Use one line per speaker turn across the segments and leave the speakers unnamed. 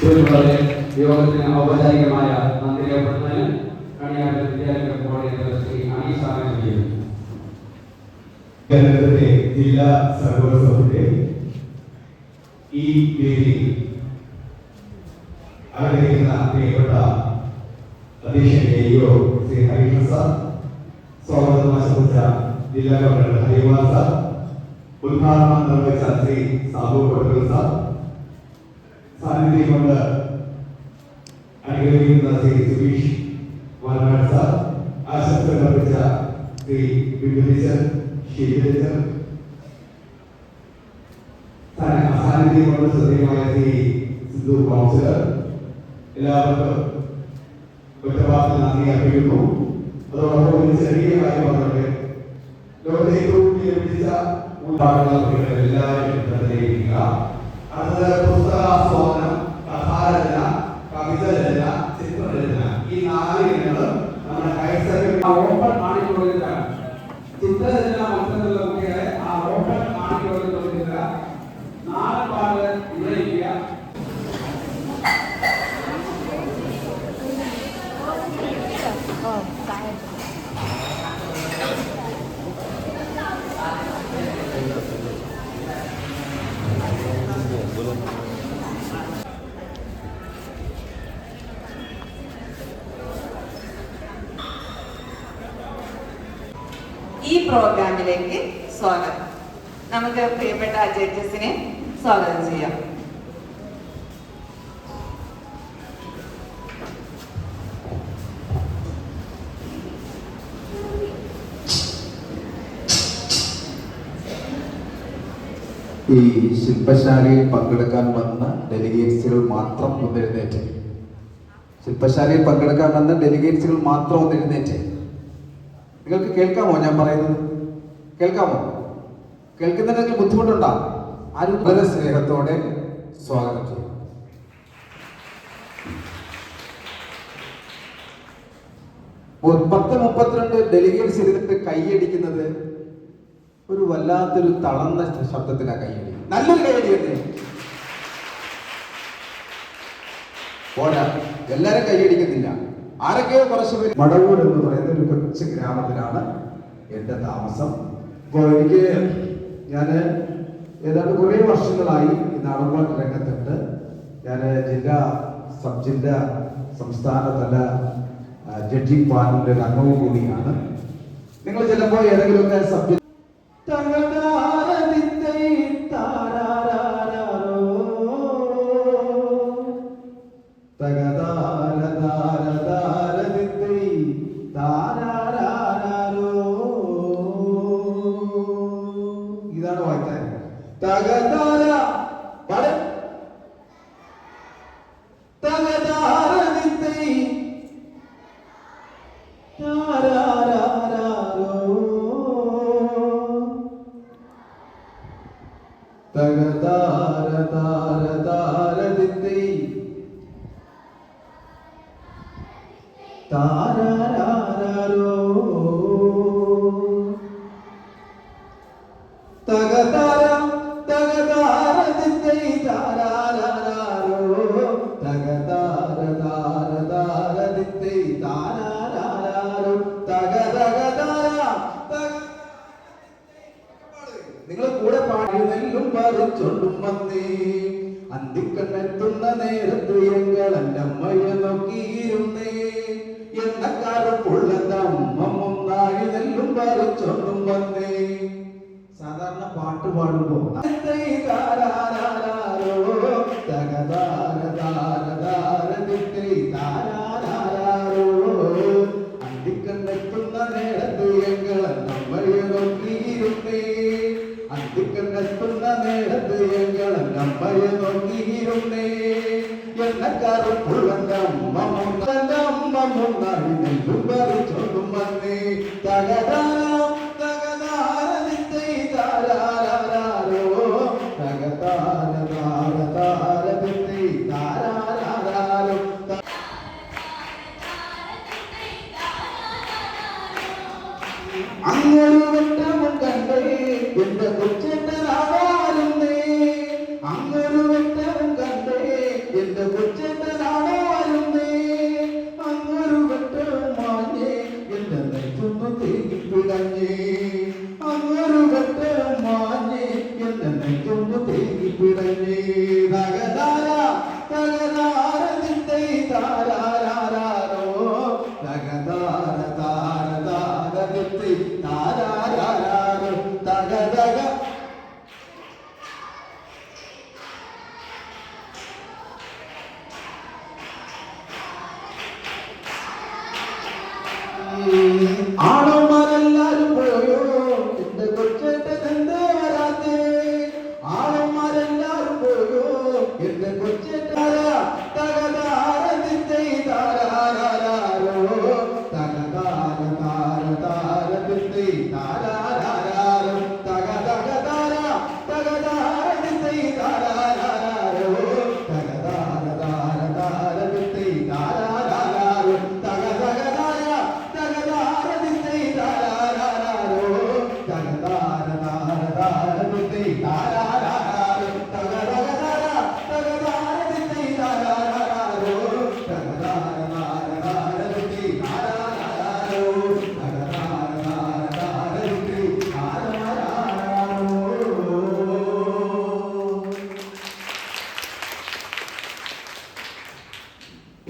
യോഗത്തിന് ഔപചാരികമായ നന്ദി രേഖപ്പെടുത്തുന്നതിന് കണിയാട് വിദ്യാലയ കോളേജ് ശ്രീ അനീസാനം ചെയ്യുന്നു.
കേരളത്തിലെ ജില്ലാ സർവകലാശാലയുടെ ഈ വേദിയിൽ ആഗ്രഹിക്കുന്ന പ്രിയപ്പെട്ട അധ്യക്ഷന്റെ ശ്രീ ഹരികൃഷ്ണ സാർ, സ്വാഗതം ആശംസിച്ച ജില്ലാ ഗവർണർ ഹരികുമാർ സാർ, ഉദ്ഘാടനം നിർവഹിച്ച ശ്രീ സാബു കൊടകൽ സാർ, സാന്നിധ്യം കൊണ്ട് അനുഗ്രഹിക്കുന്ന ശ്രീ സുബീഷ് വയനാട് സാർ, ആശംസകൾ അർപ്പിച്ച ശ്രീ വിപിനിച്ചൻ ശീലച്ചൻ, സാന്നിധ്യം കൊണ്ട് ശ്രദ്ധേയമായ ശ്രീ സിന്ധു കൗൺസിലർ, എല്ലാവർക്കും ഒറ്റവാക്കിൽ നന്ദി അർപ്പിക്കുന്നു. അതോടൊപ്പം ഒരു ചെറിയ കാര്യം പറഞ്ഞത് ലോകത്തെ ഏറ്റവും വിജയിച്ച എല്ലാവരും പ്രതികരിക്കുക. അടുത്തത് പുസ്തകാസ്വാദനം, കഥാരചന, കവിതരചന, ചിത്രരചന, ഈ 4 ഇനങ്ങളും നമ്മുടെ
ഓപ്പൺ ആണിക്കൊടുത്തിട്ടാണ്. ചിത്രരചന മത്സരത്തിലുള്ള കുട്ടികളെ ആ ഓപ്പൺ ആണിക്കൊടുത്തിട്ട് 4 പാട്ട് വിജയിക്കുക.
ഈ പ്രോഗ്രാമിലേക്ക് സ്വാഗതം. നമുക്ക് പ്രിയപ്പെട്ട ജഡ്ജസിനെ സ്വാഗതം ചെയ്യാം.
ഈ ശില്പശാലയിൽ പങ്കെടുക്കാൻ വന്ന ഡെലിഗേറ്റ്സുകൾ മാത്രം ഒന്നെഴുന്നേറ്റ്. ശില്പശാലയിൽ പങ്കെടുക്കാൻ വന്ന ഡെലിഗേറ്റ്സുകൾ മാത്രം ഒന്നെഴുന്നേറ്റ്. നിങ്ങൾക്ക് കേൾക്കാമോ? ഞാൻ പറയുന്നത് കേൾക്കാമോ? കേൾക്കുന്നുണ്ടെങ്കിൽ ബുദ്ധിമുട്ടുണ്ടോ? ആരും വളരെ സ്നേഹത്തോടെ സ്വാഗതം ചെയ്യും. പത്ത് 32 ഡെലിഗേറ്റ്സ് ഇരുന്നിട്ട് കൈയടിക്കുന്നത് ഒരു വല്ലാത്തൊരു തളർന്ന ശബ്ദത്തിലാണ് കൈയടി. നല്ലൊരു കൈയടിയല്ലേ? പോരാ, എല്ലാരും കൈയടിക്കുന്നില്ല. ആരൊക്കെയോ കുറച്ച് പേര്. മടവൂർ എന്ന് പറയുന്ന ഒരു കൊച്ചു ഗ്രാമത്തിലാണ് എൻ്റെ താമസം. അപ്പോൾ ഞാൻ ഏതാണ്ട് കുറേ വർഷങ്ങളായി ഈ നാടൻപാട്ട് രംഗത്തുണ്ട്. ഞാൻ സബ് ജില്ലാ സംസ്ഥാന തല ജഡ്ജിംഗ് പാനലിന്റെ ഒരു അംഗവും കൂടിയാണ്. നിങ്ങൾ ചിലപ്പോൾ ഏതെങ്കിലുമൊക്കെ സബ്ജക്ട് ഇതാണ് വായിക്കാൻ. നിങ്ങൾ കൂടെ പാടി നെല്ലും പറിച്ചൊണ്ടും വന്നേ. അന്തിക്കണ്ണെത്തുന്ന നേരത്ത് എങ്കൾ എൻ്റെ അമ്മയെ നോക്കിയിരുന്നേ. എണ്ണക്കാരപ്പുള്ളന്റെ അമ്മ മുന്നാഴി നെല്ലും പറിച്ചൊണ്ടും വന്നേ. സാധാരണ പാട്ട് പാടുമ്പോ അന്തിക്കണ്ണെത്തുന്ന നേരത്ത് എങ്കൾ എൻ്റെ അമ്മയെ നോക്കിയിരുന്നേ. അന്തിക്കണ്ണെത്തുന്ന നേരത്ത് എങ്കൾ എൻ്റെ അമ്മയെ നോക്കിയിരുന്നേ. എണ്ണക്കാരപ്പുള്ളന്റെ അമ്മ മുന്നാഴി നെല്ലും പറിച്ചൊണ്ടും വന്നേ. തകതാരം തകതാരതിത്തൈ താരാരാരോ തകതാരതാരതാരതിത്തൈ താരാരാരോ. അങ്ങൊരു വെട്ടവും കണ്ടേ എന്റെ കൊച്ചേട്ടനാവാരുന്നേ. അങ്ങൊരു വെട്ടവും കണ്ടേ എന്റെ കൊച്ച പിടഞ്ഞ് അങ്ങൊരു വെട്ടം മാഞ്ഞ് എന്നെ നെഞ്ചൊന്ന് തേങ്ങി പിടഞ്ഞ് തകതാര തകതാരതിന്റെ താരാരാരോ തകതാര താര താരതിന്റെ താരാരാരോ തകതക ആളന്മാരെല്ലാരും പോയോ എന്റെ കൊച്ചേട്ടൻ എന്തേ വരാത്തേ ആളന്മാരെല്ലാരും പോയോ എന്റെ കൊച്ചേട്ടാര തകതാരതിന്റെ താരാരാരോ തകതാര താര താരതിന്റെ താരാരാരോ തകതക താര തകതാരതിന്റെ താരാരാരോ തകതാര താര താരതിന്റെ താരാരാരോ തകതക താര തകതാരതിന്റെ താരാരാരോ തകതാര താര താരതിന്റെ താരാരാരോ തകതക താര തകതാരതിന്റെ താരാരാരോ തകതാര താര താരതിന്റെ താരാരാരോ തകതാര താര താരതിന്റെ താരാരാരോ.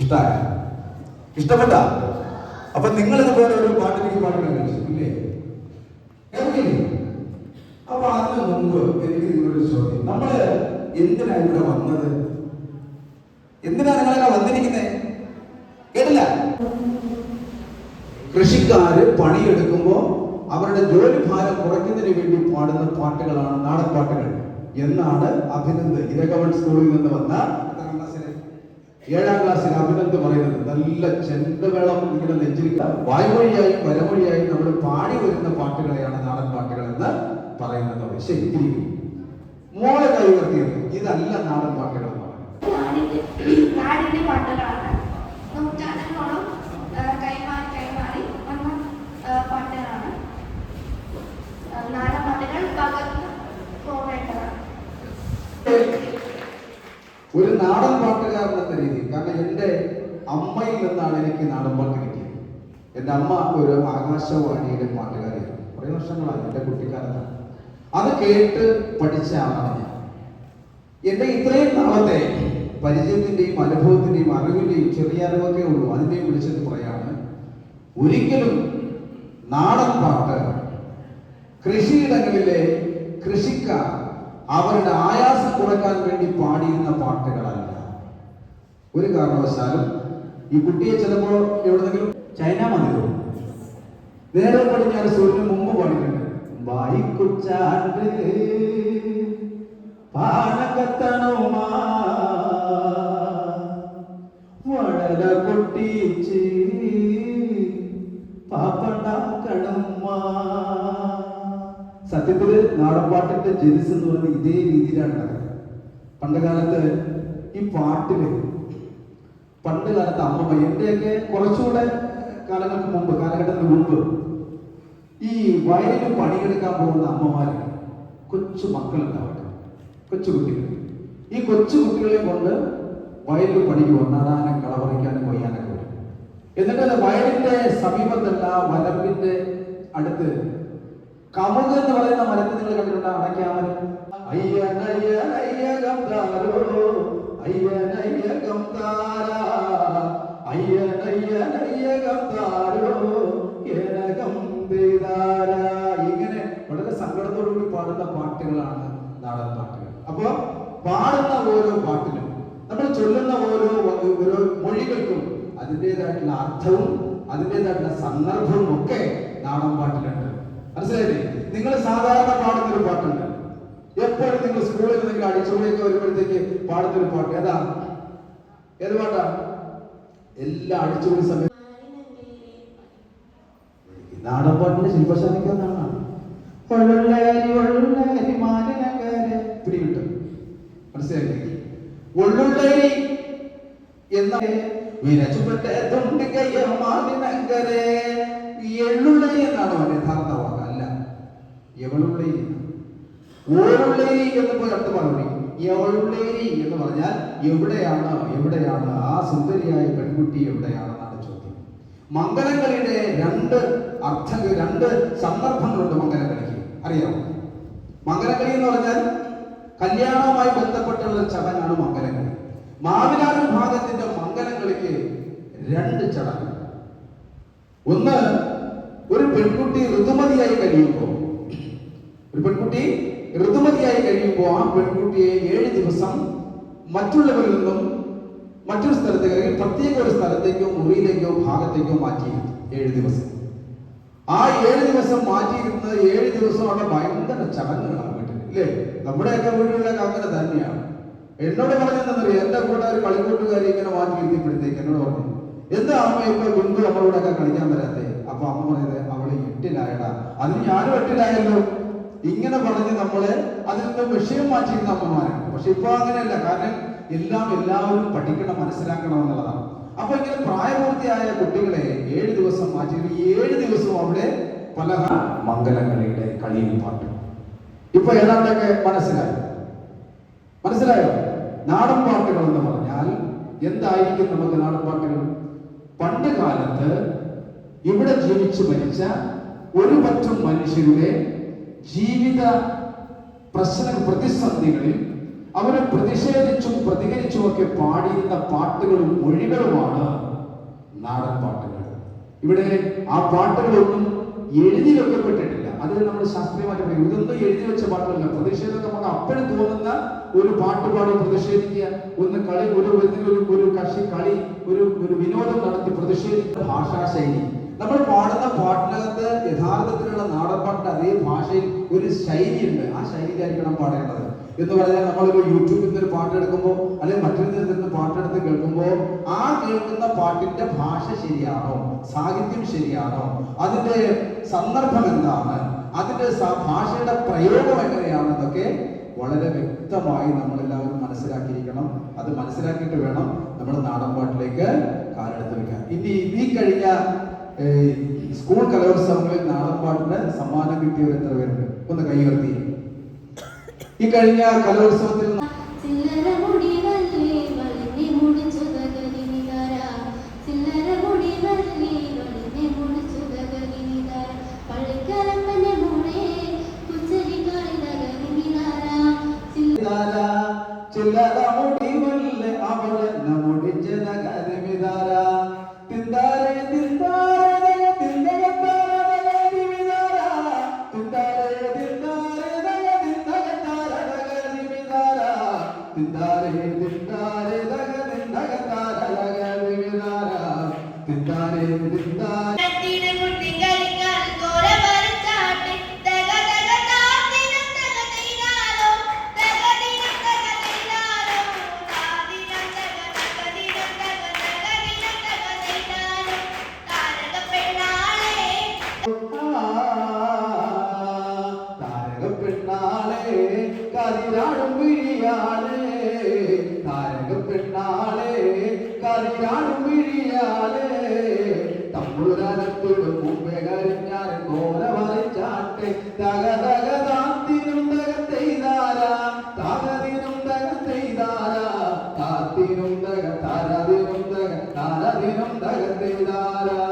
ഇഷ്ടായ ഇഷ്ടപ്പെട്ട അപ്പൊ നിങ്ങൾ ഇതുപോലെ ഒരു പാട്ടിലേക്ക് പാടുകൾ കഴിച്ചു ഇല്ലേ കേൾക്കില്ലേ? അപ്പൊ അതിന് മുമ്പ് എനിക്ക് നിങ്ങളൊരു ചോദ്യം, നമ്മള് എന്തിനാ ഇവിടെ വന്നത്? എന്തിനാ നിങ്ങളൊക്കെ വന്നിരിക്കുന്നത്? കേട്ടില്ല? കൃഷിക്കാര് പണിയെടുക്കുമ്പോ അവരുടെ ജോലി ഭാരം കുറയ്ക്കുന്നതിന് വേണ്ടി പാടുന്ന പാട്ടുകളാണ് നാടൻ പാട്ടുകൾ എന്നാണ് അഭിനന്ദ് ഇരകവൺ സ്കൂളിൽ നിന്ന് വന്ന 7ാം ക്ലാസ്സിൽ അഭിനന്ദ് പറയുന്നത്. നല്ല ചെണ്ടമേളം ഇങ്ങനെ നെഞ്ചിരിക്കുക വായ്മൊഴിയായും വരമൊഴിയായും നമ്മൾ പാടി വരുന്ന പാട്ടുകളെയാണ് നാടൻ പാട്ടുകൾ എന്ന് പറയുന്നത്. ശരിക്കും മോളെ കൈ ഉയർത്തിയത് ഇതല്ല നാടൻ പാട്ടുകൾ എന്ന് പറയുന്നത്.
നാടിന്റെ പാട്ടുകളാണ്. നൂറ്റാണ്ടുകളോളം കൈമാറി കൈമാറി വന്ന പാട്ടുകളാണ്. നാടൻ പാട്ടുകൾ പകർന്ന് പോവേണ്ടതാണ്.
ഒരു നാടൻ പാട്ടുകാരൻ എന്ന രീതിയിൽ, കാരണം എൻ്റെ അമ്മയിൽ നിന്നാണ് എനിക്ക് നാടൻ പാട്ട് കിട്ടിയത്. എൻ്റെ അമ്മ ഒരു ആകാശവാണിയിലെ പാട്ടുകാരിയാണ്. കുറേ വർഷങ്ങളായി എൻ്റെ കുട്ടിക്കാലത്താണ്. അത് കേട്ട് പഠിച്ച ആളാണ് ഞാൻ. എൻ്റെ ഇത്രയും നാളത്തെ പരിചയത്തിൻ്റെയും അനുഭവത്തിൻ്റെയും അറിവിൻ്റെയും ചെറിയ അറിവൊക്കെ ഉള്ളൂ. അതിൻ്റെയും വിളിച്ചിട്ട് പറയാണ്, ഒരിക്കലും നാടൻ പാട്ട് കൃഷിയിടങ്ങളിലെ കൃഷിക്കാർ അവരുടെ ആയാസം കുറയ്ക്കാൻ വേണ്ടി പാടിയിരുന്ന പാട്ടുകളല്ല. ഒരു കാരണവശാലും ഈ കുട്ടിയെ ചിലപ്പോൾ എവിടെന്നെങ്കിലും ചൈന മതിയോ നേരെ പടിഞ്ഞാറ് സൂര്യന് മുമ്പ് പാടിയിട്ടുണ്ട്. വായിക്കുച്ചാണ്ട് പാനകത്തണുമാ വടല പൊട്ടിച്ച് പാപ്പണ്ടാക്കണുമാ. സത്യത്തില് നാടൻപാട്ടിന്റെ ജനിസ് എന്ന് പറയുന്നത് ഇതേ രീതിയിലാണ് നടക്കുന്നത്. പണ്ട് കാലത്ത് ഈ പാട്ടില് പണ്ട് കാലത്ത് അമ്മമ്മ, എന്റെയൊക്കെ കുറച്ചുകൂടെ കാലഘട്ടത്തിന് മുമ്പ് ഈ വയലിൽ പണിയെടുക്കാൻ പോകുന്ന അമ്മമാര് കൊച്ചു മക്കളുണ്ടാവട്ടെ, കൊച്ചു കുട്ടികൾ, ഈ കൊച്ചു കുട്ടികളെ കൊണ്ട് വയലിൽ പണിക്ക് നടാനും കളപറിക്കാനും കൊയ്യാനൊക്കെ വരും. എന്നിട്ട് വയലിന്റെ സമീപത്തല്ല വരമ്പിന്റെ അടുത്ത് കമുക് എന്ന് പറയുന്ന മരത്തിൽ നിങ്ങൾ കണ്ടിട്ടുണ്ടോ? അടയ്ക്കാമരം. അയ്യനയ്യനയ്യകം താരോ അയ്യനയ്യകം താരാ അയ്യനയ്യനയ്യകം താരോ ഏനകം ദേദാരാ. ഇങ്ങനെ വളരെ സങ്കടത്തോടുകൂടി പാടുന്ന പാട്ടുകളാണ് നാടൻ പാട്ടുകൾ. അപ്പൊ പാടുന്ന ഓരോ പാട്ടിലും നമ്മൾ ചൊല്ലുന്ന ഓരോ മൊഴികൾക്കും അതിൻ്റെതായിട്ടുള്ള അർത്ഥവും അതിൻ്റെതായിട്ടുള്ള സന്ദർഭവും ഒക്കെ നാടൻ പാട്ടിലുണ്ട്. മനസ്സിലായില്ലേ? നിങ്ങൾ സാധാരണ പാടുന്നൊരു പാട്ടുണ്ട്, എപ്പോഴും നിങ്ങൾ സ്കൂളിൽ നിങ്ങൾ അടിച്ചുപൊളിയൊക്കെ വരുമ്പോഴത്തേക്ക് പാടുന്നൊരു പാട്ട് ഏതാ? ഏത് പാട്ടാ? എല്ലാ അടിച്ചുപൊളി സമയത്ത് നാടൻ പാട്ടിന്റെ ശില്പശാലിക്ക് എന്നാണ് പിടികിട്ടും. മനസ്സിലായില്ലേ? ഒള്ളുള്ളേരി എന്ന എള്ളുള്ളേരി എന്നാണോ അവന്റെ യഥാർത്ഥ വാക്ക്? അല്ല, എവളുള്ളേരി. ഓളുള്ളേരി എന്ന് പോയി അടുത്ത് പറഞ്ഞു. എവളുള്ളേരി എന്ന് പറഞ്ഞാൽ എവിടെയാണ്, എവിടെയാണ് ആ സുന്ദരിയായ പെൺകുട്ടി എവിടെയാണെന്നാണ് ചോദ്യം. മംഗലങ്ങളിലെ 2 രണ്ട് സന്ദർഭങ്ങളുണ്ട് മംഗലക്കളിക്ക്. അറിയാമോ? മംഗലക്കളി എന്ന് പറഞ്ഞാൽ കല്യാണവുമായി ബന്ധപ്പെട്ടുള്ള ചടങ്ങാണ് മംഗലക്കളി. മാവിലാർ വിഭാഗത്തിന്റെ മംഗലക്കളിക്ക് 2 ചടങ്ങ്. ഒന്ന്, ഒരു പെൺകുട്ടി ഋതുമതിയായി കഴിയുമ്പോൾ ആ പെൺകുട്ടിയെ 7 ദിവസം മറ്റുള്ളവരിൽ നിന്നും മറ്റൊരു സ്ഥലത്തേക്ക് അല്ലെങ്കിൽ പ്രത്യേക ഒരു സ്ഥലത്തേക്കോ മുറിയിലേക്കോ ഭാഗത്തേക്കോ മാറ്റിയിരുന്നു. 7 ദിവസം. ആ 7 ദിവസം മാറ്റിയിരുന്നത് 7 ദിവസം അവിടെ ഭയങ്കര ചടങ്ങുകളാണ് വീട്ടിൽ, ഇല്ലേ? നമ്മുടെയൊക്കെ വീടുകളിലൊക്കെ അങ്ങനെ തന്നെയാണ്. എന്നോട് പറഞ്ഞെന്നറിയാം, എന്റെ കൂടെ ഒരു കളിക്കൂട്ടുകാരി ഇങ്ങനെ മാറ്റി ഇരുത്തിയപ്പോഴത്തേക്ക് എന്നോട് പറഞ്ഞു, എന്താ അമ്മ ഇപ്പൊ ബിന്ദു നമ്മളോട് ഒക്കെ കളിക്കാൻ വരാത്തേ? അപ്പൊ അമ്മ പറഞ്ഞത്, അവള് 8-ലായടാ. അതിന് ഞാനും 8-ലായല്ലോ. ഇങ്ങനെ പറഞ്ഞ് നമ്മളെ അതിൽ നിന്ന് വിഷയം മാറ്റിയിരുന്ന അമ്മമാരാണ്. പക്ഷെ ഇപ്പൊ അങ്ങനെയല്ല. കാരണം എല്ലാവരും പഠിക്കണം, മനസ്സിലാക്കണം എന്നുള്ളതാണ്. അപ്പൊ ഇങ്ങനെ പ്രായപൂർത്തിയായ കുട്ടികളെ 7 ദിവസം മാറ്റി 7 ദിവസവും അവിടെ പല മംഗലങ്ങളിലെ കളിയും പാട്ടും. ഇപ്പൊ ഏതാണ്ടൊക്കെ മനസ്സിലായോ? നാടൻ പാട്ടുകൾ എന്ന് പറഞ്ഞാൽ എന്തായിരിക്കും? നമുക്ക് നാടൻ പാട്ടുകൾ പണ്ട് കാലത്ത് ഇവിടെ ജീവിച്ചു മരിച്ച ഒരു പറ്റം മനുഷ്യരുടെ ജീവിത പ്രതിസന്ധികളിൽ അവരെ പ്രതിഷേധിച്ചും പ്രതികരിച്ചുമൊക്കെ പാടിയിരുന്ന പാട്ടുകളും മൊഴികളുമാണ് നാടൻ പാട്ടുകൾ. ഇവിടെ ആ പാട്ടുകളൊന്നും എഴുതി വെക്കപ്പെട്ടിട്ടില്ല. അത് നമ്മൾ ശാസ്ത്രീയമായിട്ട് പറയും. ഇതൊന്നും എഴുതി വെച്ച പാട്ടുകളല്ല. പ്രതിഷേധം നമുക്ക് അപ്പോഴും തോന്നുന്ന ഒരു പാട്ട് പാടി പ്രതിഷേധിക്കുക, ഒന്ന് കളി, ഒരു കക്ഷി കളി, ഒരു വിനോദം നടത്തി പ്രതിഷേധിക്കുന്ന ഭാഷാശൈലി. നമ്മൾ പാടുന്ന പാട്ടിനകത്ത് യഥാർത്ഥത്തിലുള്ള നാടൻ പാട്ടിന്റെ അതേ ഭാഷയിൽ ഒരു ശൈലിയുണ്ട്. ആ ശൈലിയിലായിരിക്കണം പാടേണ്ടത്. എന്ന് പറഞ്ഞാൽ നമ്മളൊരു യൂട്യൂബിൽ നിന്ന് ഒരു പാട്ടെടുക്കുമ്പോൾ അല്ലെങ്കിൽ മറ്റൊരു നിന്ന് പാട്ടെടുത്ത് കേൾക്കുമ്പോൾ ആ കേൾക്കുന്ന പാട്ടിന്റെ ഭാഷ ശരിയാണോ, സാഹിത്യം ശരിയാണോ, അതിന്റെ സന്ദർഭം എന്താണ്, അതിന്റെ ഭാഷയുടെ പ്രയോഗം എങ്ങനെയാണെന്നൊക്കെ വളരെ വ്യക്തമായി നമ്മളെല്ലാവരും മനസ്സിലാക്കിയിരിക്കണം. അത് മനസ്സിലാക്കിയിട്ട് വേണം നമ്മൾ നാടൻ പാട്ടിലേക്ക് കാലെടുത്ത് വെക്കാൻ. ഇനി ഈ കഴിഞ്ഞ സ്കൂൾ കലോത്സവങ്ങളിൽ നാടൻ പാട്ടിന് സമ്മാനം കിട്ടിയവർ എത്ര പേരുണ്ട്? ഒന്ന് കൈ ഉയർത്തി. ഈ കഴിഞ്ഞ കലോത്സവത്തിൽ തമ്പുരാനത്തോട് മുമ്പേ കരിഞ്ഞാൽ കോല വരച്ചാട്ടെ തകതകതാത്തിനും തകത്തെയ്താരാ തകതിനും തകത്തെയ്താരാ താത്തിനും തക തരതിനും തക തരതിനും തകത്തെയ്താരാ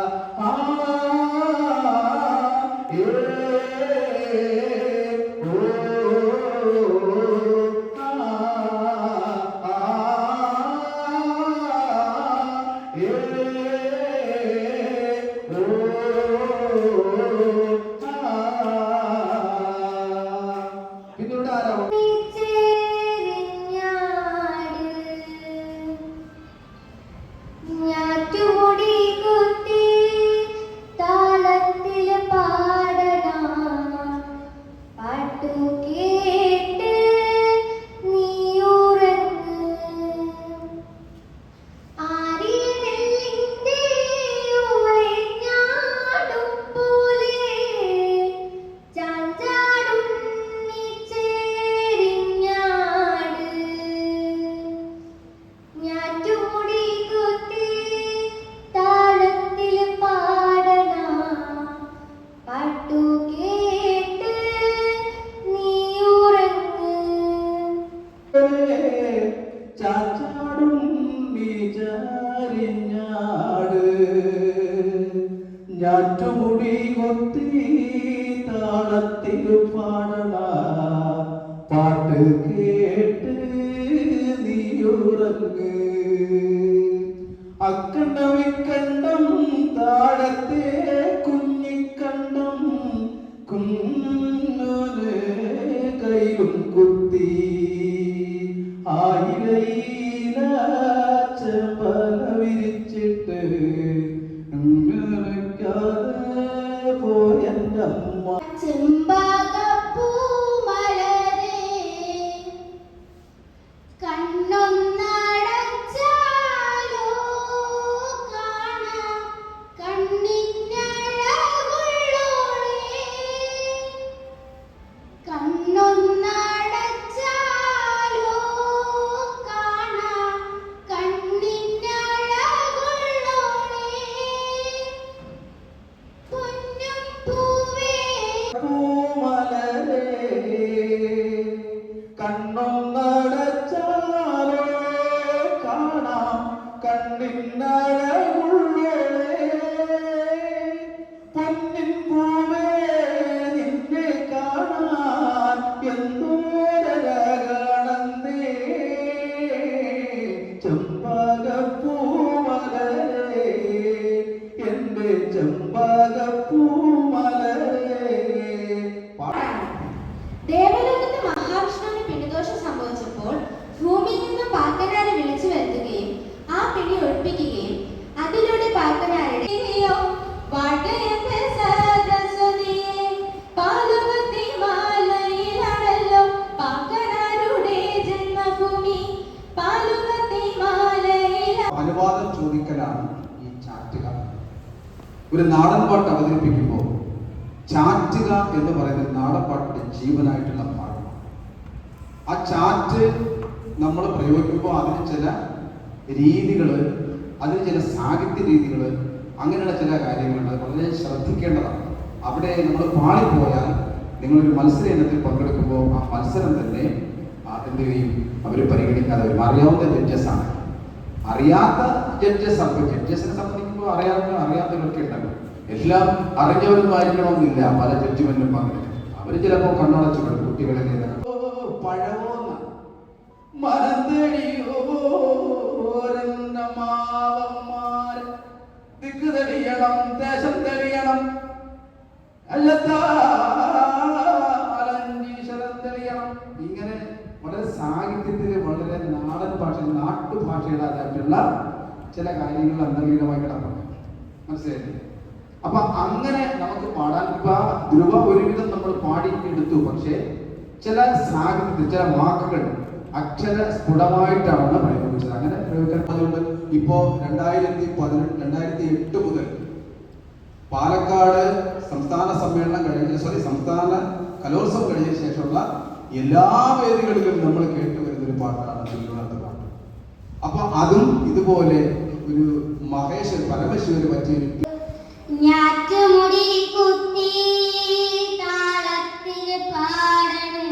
താളത്തിലു പാടണ പാട്ട് കേട്ട് നീയുറങ്ങ്. അക്കണ്ടം ഇക്കണ്ടം താഴത്തെ കുഞ്ഞിക്കണ്ടം കുഞ്ഞോനെ കൈലും കുത്തി ആയിരയില ചെമ്പല വിരിച്ചിട്ട് പോയമ്മ.
ചെമ്പകപ്പൂമലരേ കണ്ണൊന്നടച്ചാലോ കാണാം കണ്ണിനഴകുള്ളോളേ. കണ്ണൊന്നടച്ചാലോ കാണാം കണ്ണിനഴകുള്ളോളേ. പൊന്നും പൂവേ
പൂമലരേ കണ്ണൊന്നടച്ചാലോ കാണാം കണ്ണിനഴകുള്ളോളേ. പൊന്നിൻ പൂവേ നിന്നെ കാണാൻ എന്തോരഴകാണെന്നേ. ചെമ്പകപ്പൂമലരേ എന്റെ ചെമ്പകപ്പൂമലരേ.
ദേവലോകത്ത് മഹാവിഷ്ണുവിന് പിണിദോഷം സംഭവിച്ചപ്പോൾ ഭൂമിയിൽ നിന്നും പാക്കനാരെ വിളിച്ചു വരുത്തുകയും ആ പിണി ഒഴിപ്പിക്കുകയും അതിലൂടെ പാക്കനാരുടെ ജന്മഭൂമി
അനുവാദം ചോദിക്കലാണ് ഈ ചാറ്റുക. ഒരു നാടൻ പാട്ട് അവതരിപ്പിക്കുമ്പോൾ ചാറ്റുക എന്ന് പറയുന്നത് നാടൻപാട്ടിന്റെ ജീവനായിട്ടുള്ള പാഠമാണ്. ആ ചാറ്റ് നമ്മൾ പ്രയോഗിക്കുമ്പോൾ അതിന് ചില രീതികൾ, അതിന് ചില സാഹിത്യ രീതികൾ, അങ്ങനെയുള്ള ചില കാര്യങ്ങൾ വളരെ ശ്രദ്ധിക്കേണ്ടതാണ്. അവിടെ നമ്മൾ പാടിപ്പോയാൽ നിങ്ങളൊരു മത്സര ഇനത്തിൽ പങ്കെടുക്കുമ്പോൾ ആ മത്സരം തന്നെ എന്ത് ചെയ്യും, അവർ പരിഗണിക്കാതെ വരും. അറിയാവുന്ന ജഡ്ജസാണ്, അറിയാത്ത ജഡ്ജസ്. അപ്പോൾ ജഡ്ജസിനെ സംബന്ധിക്കുമ്പോൾ അറിയാത്തവരൊക്കെ ഉണ്ടല്ലോ. എല്ലാം അറിഞ്ഞവരൊന്നും ആയിരിക്കണമെന്നില്ല. പല ജഡ്ജിമെന്റും പങ്കെടുക്കും. അവർ ചിലപ്പോൾ കണ്ണടച്ചു വിടും കുട്ടികളെ. പഴമോന്ന മനം തെളിയോരന്മാവന്മാർ ദിക്ക് തെളിയണം, ദേശം തെളിയണം, അല്ലീശ്വരം തെളിയണം. ഇങ്ങനെ വളരെ സാഹിത്യത്തിൽ വളരെ നാടൻ ഭാഷ, നാട്ടുഭാഷയുടേതായിട്ടുള്ള ചില കാര്യങ്ങൾ അന്തർലീനമായി കിടപ്പുണ്ട്. മനസ്സിലായില്ലേ? അപ്പൊ അങ്ങനെ നമുക്ക് പാടാൻ ധ്രുവ ഒരുവിധം നമ്മൾ പാടിയെടുത്തു. പക്ഷേ ചില സാഹിത്യത്തിൽ ചില വാക്കുകൾ അക്ഷര സ്ഫുടമായിട്ടാണ് പ്രയോഗിച്ചത്. അങ്ങനെ പ്രയോഗിക്കാൻ അതുകൊണ്ട് ഇപ്പോ 2008 മുതൽ പാലക്കാട് സംസ്ഥാന കലോത്സവം കഴിഞ്ഞ ശേഷമുള്ള എല്ലാ വേദികളിലും നമ്മൾ കേട്ടുവരുന്നൊരു പാട്ടാണ് തിരുവനന്തപുരം പാട്ട്. അപ്പൊ അതും ഇതുപോലെ ഒരു പരമശിവന് പറ്റിയൊരു
ഞാറ്റുമുടി കുത്തി താളത്തിൽ പാടണ്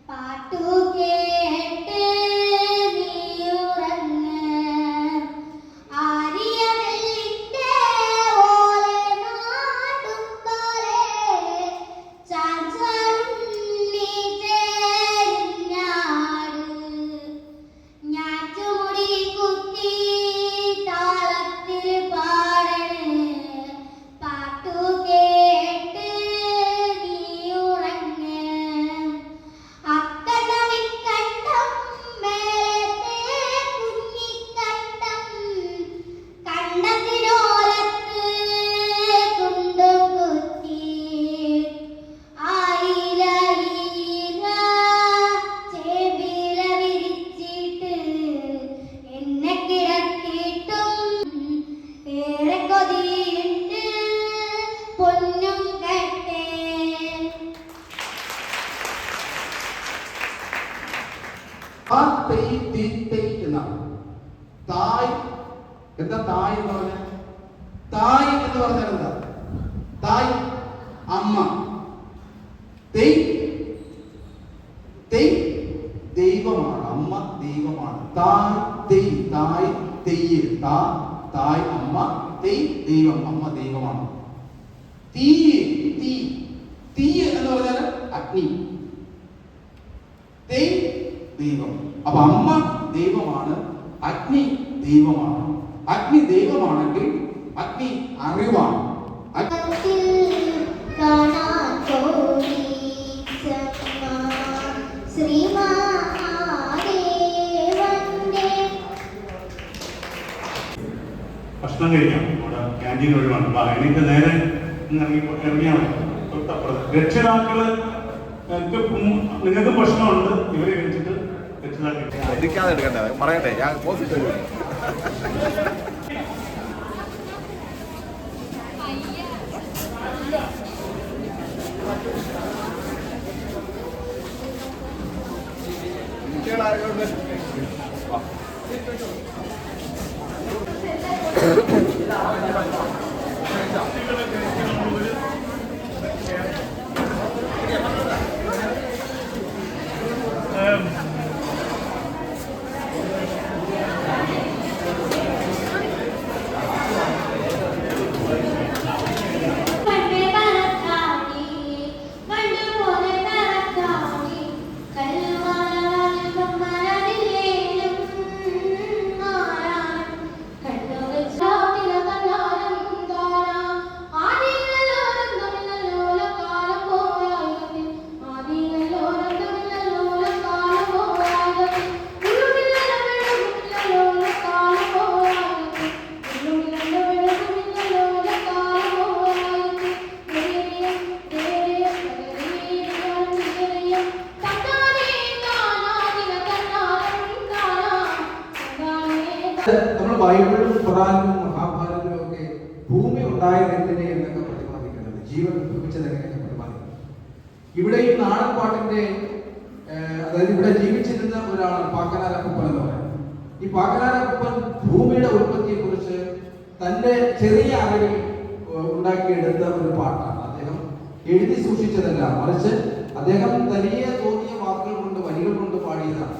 പാട്ടു കേട്ട് നീയുറങ്ങ് ആരിയ വെള്ളിന്റെ ഓലെ നാടും പോലെ ചാഞ്ചാറുണ്ണി ചേരിഞ്ഞാട് ഞാറ്റുമുടി കുത്തി താളത്തിൽ പാടണ് പാട്ടു കേട്ട് നീയുറങ്ങ് അക്കണ്ടം ഇക്കണ്ടം മേലത്തെ കുഞ്ഞിക്കണ്ടം കണ്ടത്തിനോരത്ത് കുണ്ടും കുത്തി ആയില ചേബില വിരിച്ചിട്ട് എന്നെ കിടത്തിയിട്ടും ഏറെ കൊതിയുണ്ട് പൊന്നും കെട്ടേ.
എന്നാണ് തായ്. എന്താ തായ് എന്ന് പറഞ്ഞാൽ? തായ് എന്ന് പറഞ്ഞാൽ എന്താ? തായ് അമ്മ. ദൈവമാണ്. അമ്മ ദൈവമാണ്. തായ് അമ്മ, ദൈവം. അമ്മ ദൈവമാണ്. തീ അഗ്നി. ദൈവം. അപ്പൊ അമ്മ ദൈവമാണ്, അഗ്നി ദൈവമാണ്. അഗ്നി ദൈവമാണെങ്കിൽ അഗ്നി അറിവാണ്.
ഭക്ഷണം കഴിക്കാം. നമ്മുടെ ക്യാൻറ്റീൻ ഒഴിവാണ്. എനിക്ക് നേരെ ഇറങ്ങിയാൽ മതി. തൊട്ടപ്പുറത്ത് രക്ഷിതാക്കള് നിങ്ങൾക്ക് പ്രശ്നമുണ്ട്, ഇവരെ കഴിച്ചിട്ട്
ഇരിക്കാതെ എടുക്കണ്ടേ, പറയട്ടെ, ഞാൻ പോസിറ്റീവ്. കുട്ടികളായതുകൊണ്ട്
നമ്മൾ ബൈബിളും ഖുറാനും മഹാഭാരതവും ഒക്കെ ഭൂമി ഉണ്ടായത് എങ്ങനെ എന്നൊക്കെ പ്രതിപാദിക്കുന്നത്, ജീവൻ ഉദ്ഭവിച്ചത് എങ്ങനെയൊക്കെ പ്രതിപാദിക്കുന്നത്. ഇവിടെ ഈ നാടൻ പാട്ടിന്റെ അതായത് ഇവിടെ ജീവിച്ചിരുന്ന ഒരാളാണ് പാക്കനാരപ്പൻ എന്ന് പറയുന്നത്. ഈ പാക്കനാരപ്പൻ ഭൂമിയുടെ ഉൽപ്പത്തിയെ കുറിച്ച് തന്റെ ചെറിയ അറിവിൽ ഉണ്ടാക്കിയെടുത്ത ഒരു പാട്ടാണ്. അദ്ദേഹം എഴുതി സൂക്ഷിച്ചതല്ല, മറിച്ച് അദ്ദേഹം തനിയെ തോന്നിയ വാക്കുകൾ കൊണ്ട്, വരികൾ കൊണ്ട് പാടിയതാണ്.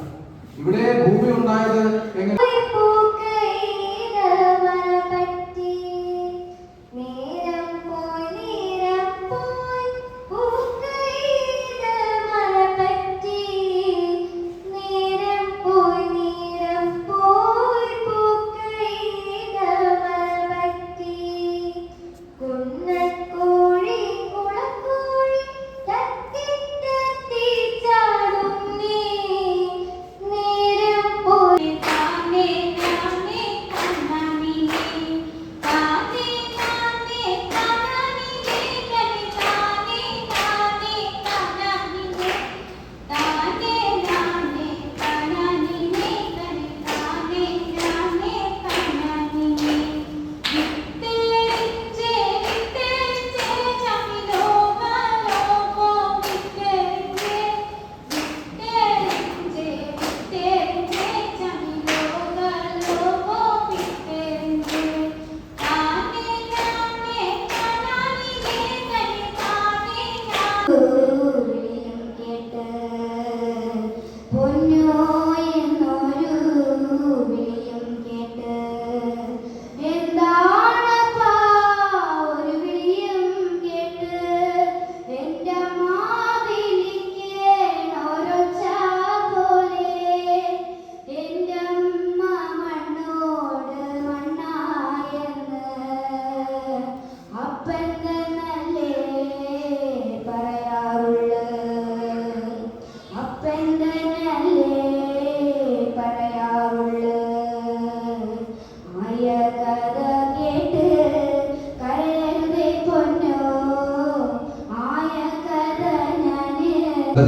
ഇവിടെ ഭൂമി ഉണ്ടായത് എങ്ങനെ?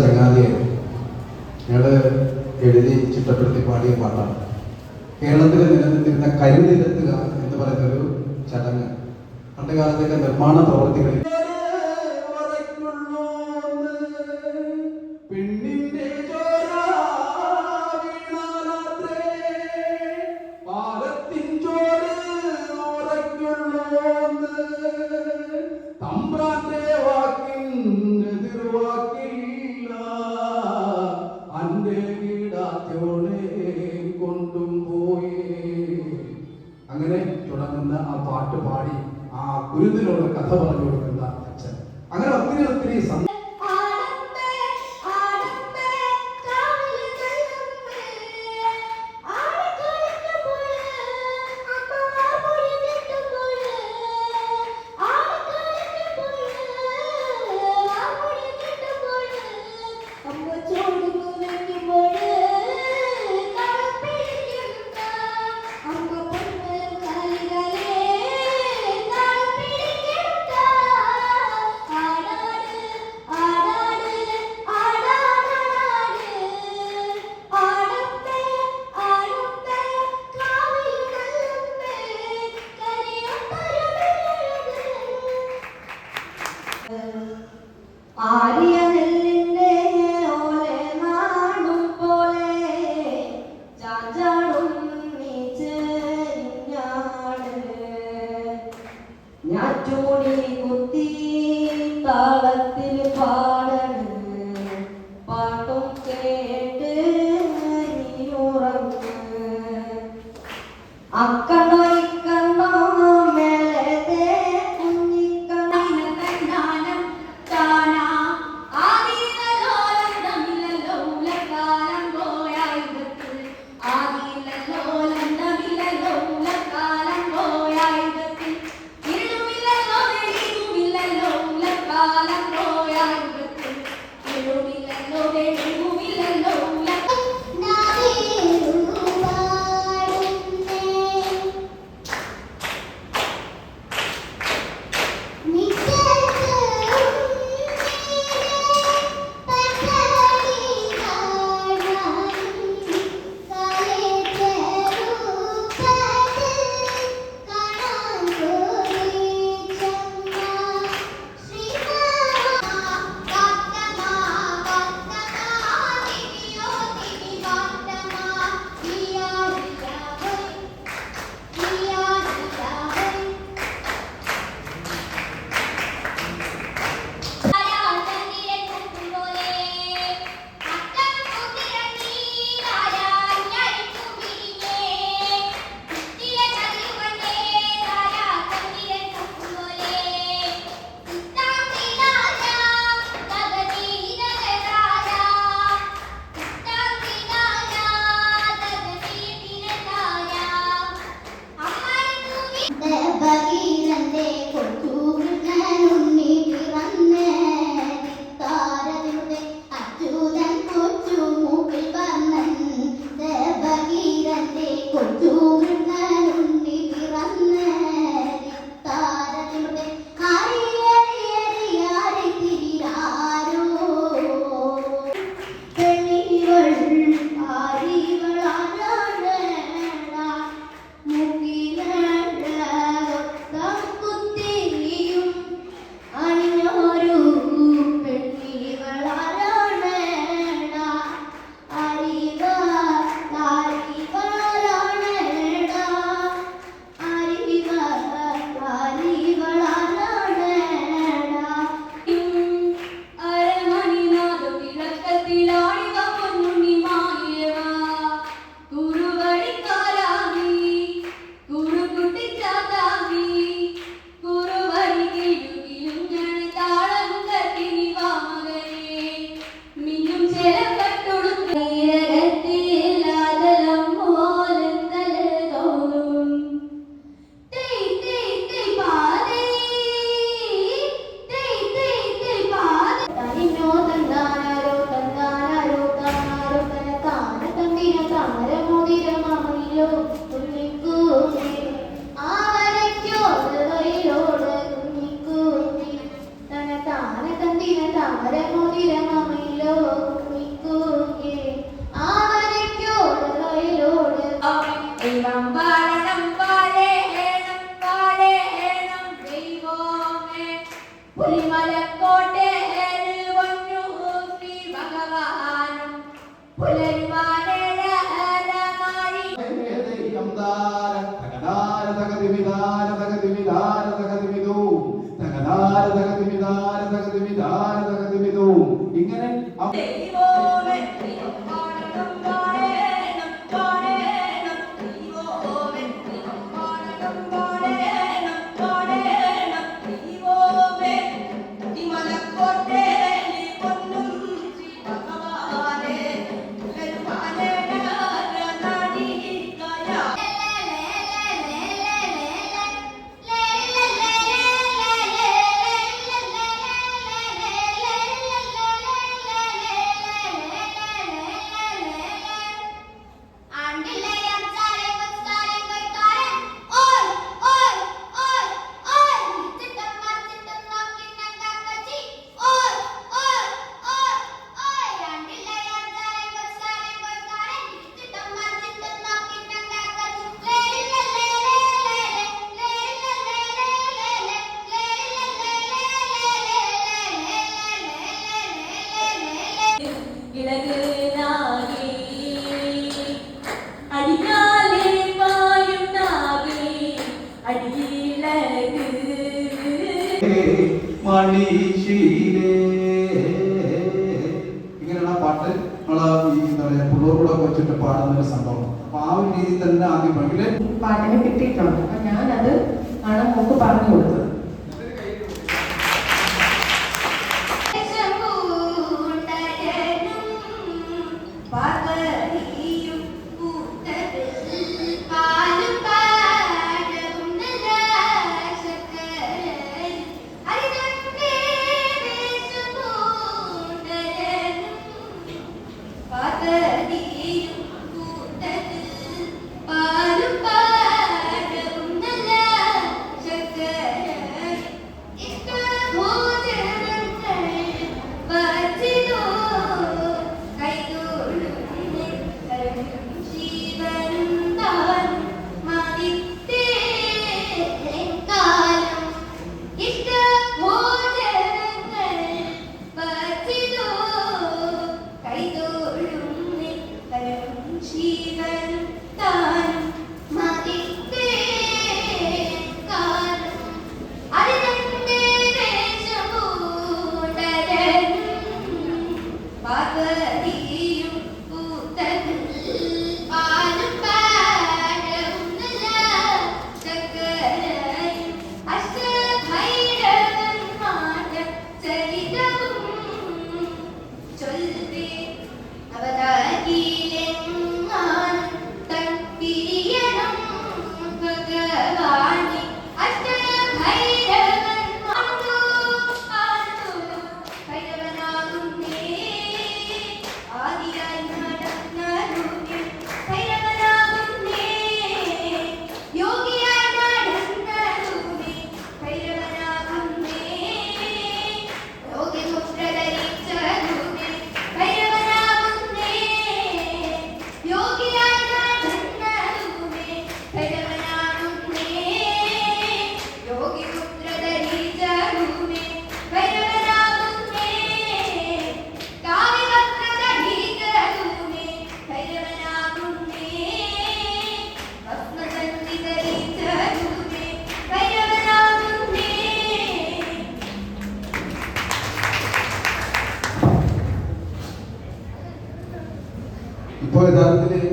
ചങ്ങാതിയെ ഞങ്ങള് എഴുതി ചിട്ടപ്പെടുത്തി പാടിയ പാട്ടാണ്. കേരളത്തിൽ നിലനിന്നിരുന്ന കരുനിരത്തുക എന്ന് പറയുന്നൊരു ചടങ്ങ് പണ്ട് കാലത്തൊക്കെ നിർമ്മാണ പ്രവർത്തികളിൽ അങ്ങനെ തുടങ്ങുന്ന ആ പാട്ട് പാടി ആ ഗുരുതിലുള്ള കഥ പറഞ്ഞു കൊടുക്കുന്ന അച്ഛൻ. അങ്ങനെ ഒത്തിരി ഒത്തിരി
ആരിയ നെല്ലിന്റെ ഓലെ നാടും പോലെ ചാഞ്ചാടും നീച്ചെരിഞ്ഞാട് ഞാറ്റുമുടി കുത്തി താളത്തിൽ പാടണ് പാട്ടും കേട്ട് നീ ഉറങ്ങ് അക്കണ്ണോ ഇക്കണ്ണോ മേലത്തെ കുഞ്ഞിക്കണ്ണാനം താനാ ആദിയിലോലം തമിഴലോലക്കാലം പോയായിരത്തിൽ ആദിയിലോലം തമിഴലോലക്കാലം പോയായിരത്തിൽ ഇരുമില്ലല്ലോ വെളിയുമില്ലലോലക്കാലം പോയായിരത്തിൽ ഇരുമില്ലല്ലോ വെളിയുമില്ലല്ലോ ഭഗീരന്റെ കൊച്ചു കൃഷ്ണനുണ്ണി പിറന്ന് താരതിയുടെ അച്യുതൻ കൊച്ചു മൂക്കിൽ വർണ്ണൻ ഭഗീരന്റെ കൊച്ചു കൃഷ്ണനുണ്ണി പിറന്ന് താരതിയുടെ ആരിയറിയറിയാരി തിരിയാരോ പെണ്ണിവൾ ആരിവളാണ് കുത്തിരിയും അണിഞ്ഞോരു പെണ്ണിവളാണ് അരമണിനാഥ തിളക്കത്തിലാണിവ പൊന്നുണ്ണി മായവ കുറുവഴിക്കാലാമി കുറുകുട്ടി ചാതാമി കുറുവഴികിലും ഞാൻ താളം കത്തിനി വാമകനെ മിന്നും ചെലപ്പെട്ടൊടുക്കീരകത്തിലാതലം പോലെന്തല തോന്നും തേയ് തേയ് തേയ് പാതേ തേയ് തേയ് തേയ് പാതേ തനിന്നോ തന്നാരോ തന്നാരോ തന്നാരോ തനത്താന തന്നിന താരമോതിരമാമയിലോ കുഞ്ഞിക്കൂഞ്ഞേ ആവരയ്ക്കോട് കുഞ്ഞിക്കൂഞ്ഞേ തനത്താന തന്നിന താരമോതിരമാമയിലോ കുഞ്ഞിക്കൂഞ്ഞേ ആവരയ്ക്കോട് ദൈവം പാടണം പാടേണം പാടേണം ദൈവമേ പുലിമലക്കോട്ടേൽ വന്നു ശ്രീ ഭഗവാനും പുലരുവാനേഴമായി
ഇങ്ങനെ
ദൈവമേ പാടണം പാടേണം പാടേണം ദൈവമേ പാടണം പാടേണം പാടേണം ദൈവമേ തിമലക്കോട്ടേൽ പൊന്നും ശ്രീ ഭഗവാനേ പുലരുവാനേഴനാടികയാ
la la la la la la la la la la la la la la la la la
വിളക് നാഗേ അടിയാലേ പായും നാഗേ അടിയിലക്
മണിശീലേ ഇങ്ങനെയുള്ള പാട്ട് നമ്മള് ഈ എന്താ പറയാ പിള്ളേർകൂടെ വെച്ചിട്ട് പാടുന്ന ഒരു സംഭവം. അപ്പൊ ആ ഒരു രീതിയിൽ തന്നെ ആദ്യം പറഞ്ഞില്ലേ
പാട്ടിന് കിട്ടിയിട്ടുണ്ട്. അപ്പൊ ഞാനത് ആണ് മോക്ക് പറഞ്ഞു കൊടുത്തത്.
ഇപ്പോൾ യഥാർത്ഥത്തില്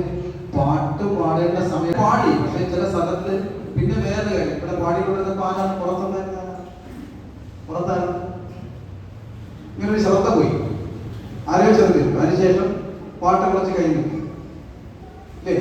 പാട്ട് പാടേണ്ട സമയം പാടി, പക്ഷെ ചില സ്ഥലത്ത് പിന്നെ വേറെ കാര്യം ഇവിടെ പാടിക്കൊണ്ടിരുന്നപ്പോ ആരാണ് പുറത്താണ് ഇങ്ങനെ ഒരു ശ്രദ്ധ പോയി ആലോചിച്ചത്. അതിനുശേഷം പാട്ട് കുറച്ച് കഴിഞ്ഞു അല്ലേ?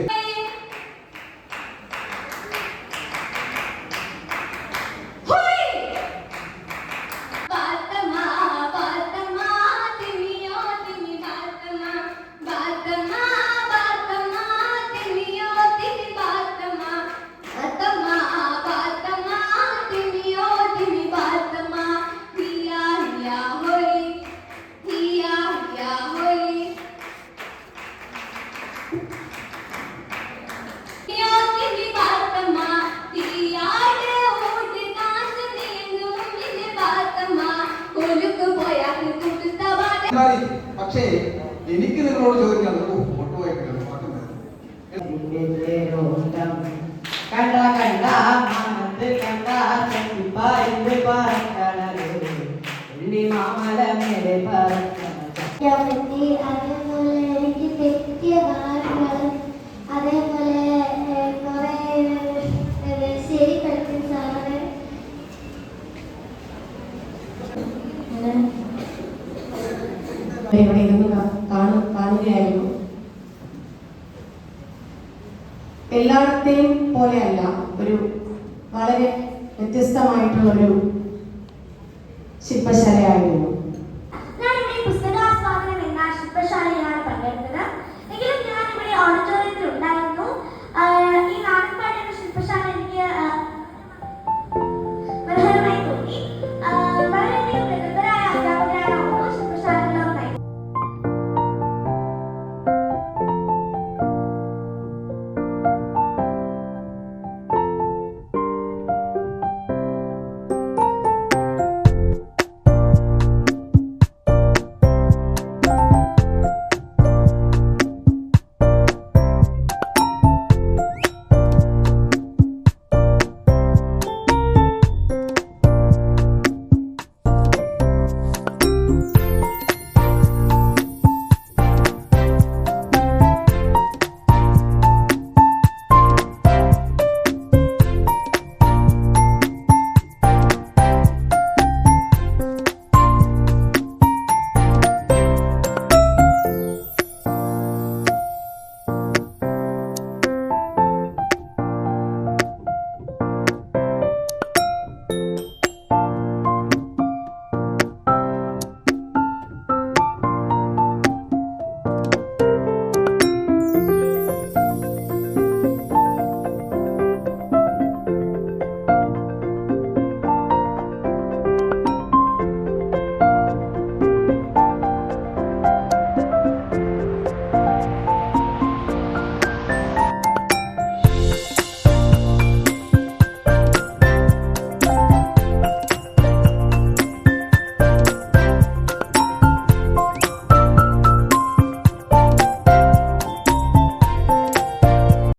പക്ഷേ എനിക്ക് നിങ്ങളോട് ചോദിക്കാനുള്ളത് ഫോട്ടോയായിട്ടാണ് പാട്ട്
കണ്ട കണ്ട മാനത്ത് കണ്ട ചെണ്ടിപ്പായിന്റെ പറക്കണി മാമല മേലെ
പറ്റി അതേപോലെ എനിക്ക് തെറ്റിയ ഭാഗങ്ങളും അതേപോലെ കുറെ ശരിപ്പെടുത്തിയ സാറ്
ഇവിടെ ഇരുന്ന് കാണുകയായിരുന്നു. എല്ലായിടത്തെയും പോലെയല്ല, ഒരു വളരെ വ്യത്യസ്തമായിട്ടുള്ളൊരു ശില്പശാലയായിരുന്നു.